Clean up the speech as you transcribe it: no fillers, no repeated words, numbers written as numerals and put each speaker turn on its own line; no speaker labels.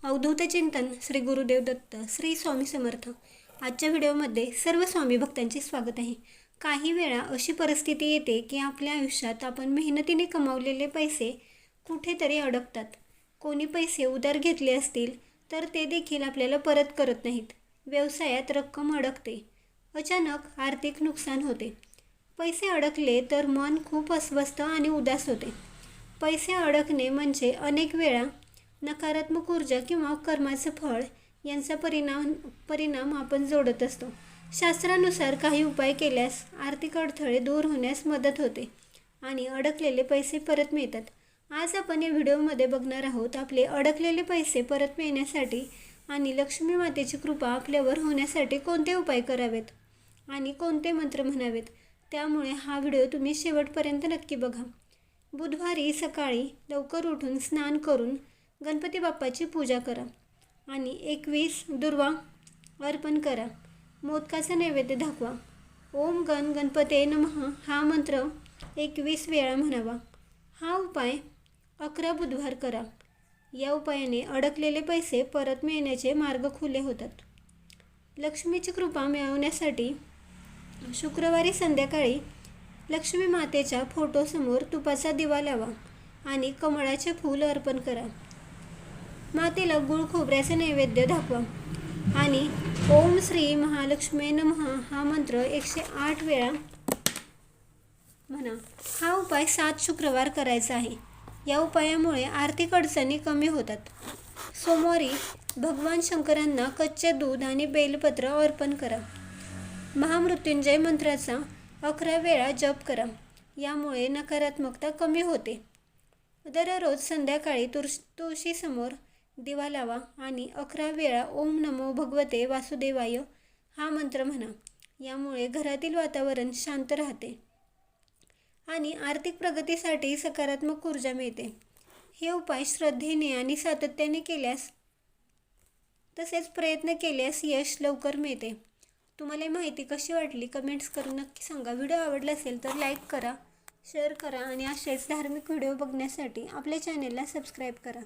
अवधूत चिंतन श्री गुरुदेव दत्त श्री स्वामी समर्थ। आजच्या व्हिडिओमध्ये सर्व स्वामी भक्तांचे स्वागत आहे। काही वेळा अशी परिस्थिती येते की आपल्या आयुष्यात आपण मेहनतीने कमावलेले पैसे कुठेतरी अडकतात। कोणी पैसे उधार घेतले असतील तर ते देखील आपल्याला परत करत नाहीत। व्यवसायात रक्कम अडकते, अचानक आर्थिक नुकसान होते। पैसे अडकले तर मन खूप अस्वस्थ आणि उदास होते। पैसे अडकणे म्हणजे अनेक वेळा नकारात्मक ऊर्जा किंवा कर्माचे फळ यांचा परिणाम आपण जोडत असतो। शास्त्रानुसार काही उपाय केल्यास आर्थिक अडथळे दूर होण्यास मदत होते आणि अडकलेले पैसे परत मिळतात। आज आपण या व्हिडिओमध्ये बघणार आहोत आपले अडकलेले पैसे परत मिळण्यासाठी आणि लक्ष्मी मातेची कृपा आपल्यावर होण्यासाठी कोणते उपाय करावेत आणि कोणते मंत्र म्हणावेत। त्यामुळे हा व्हिडिओ तुम्ही शेवटपर्यंत नक्की बघा। बुधवारी सकाळी लवकर उठून स्नान करून गणपती बाप्पाची पूजा करा आणि 21 दुर्वा अर्पण करा। मोदकाचा नैवेद्य दाखवा। ओम गण गणपते नमः हा मंत्र 21 वेळा म्हणावा। हा उपाय 11 बुधवार करा। या उपायाने अडकलेले पैसे परत मिळण्याचे मार्ग खुले होतात। लक्ष्मीची कृपा मिळवण्यासाठी शुक्रवारी संध्याकाळी लक्ष्मी मातेच्या फोटोसमोर तुपाचा दिवा लावा आणि कमळाचे फूल अर्पण करा। मातेला गुळ खोबऱ्याचे नैवेद्य दाखवा आणि ओम श्री महालक्ष्मी नमः हा मंत्र 108 वेळा म्हणा। हा उपाय 7 शुक्रवार करायचा आहे। या उपायामुळे आर्थिक अडचणी कमी होतात। सोमवारी भगवान शंकरांना कच्चे दूध आणि बेलपत्र अर्पण करा। महामृत्युंजय मंत्राचा 11 वेळा जप करा। यामुळे नकारात्मकता कमी होते। दररोज संध्याकाळी तुळशीसमोर दिवा लावा आणि 11 वेळा ओम नमो भगवते वासुदेवाय हा मंत्र म्हणा। यामुळे घरातील वातावरण शांत राहते आणि आर्थिक प्रगतीसाठी सकारात्मक ऊर्जा मिळते। हे उपाय श्रद्धेने आणि सातत्याने केल्यास तसेच प्रयत्न केल्यास यश लवकर मिळते। तुम्हाला ही माहिती कशी वाटली कमेंट्स करून नक्की सांगा। व्हिडिओ आवडला असेल तर लाईक करा, शेअर करा आणि असेच धार्मिक व्हिडिओ बघण्यासाठी आपल्या चॅनेलला सबस्क्राईब करा।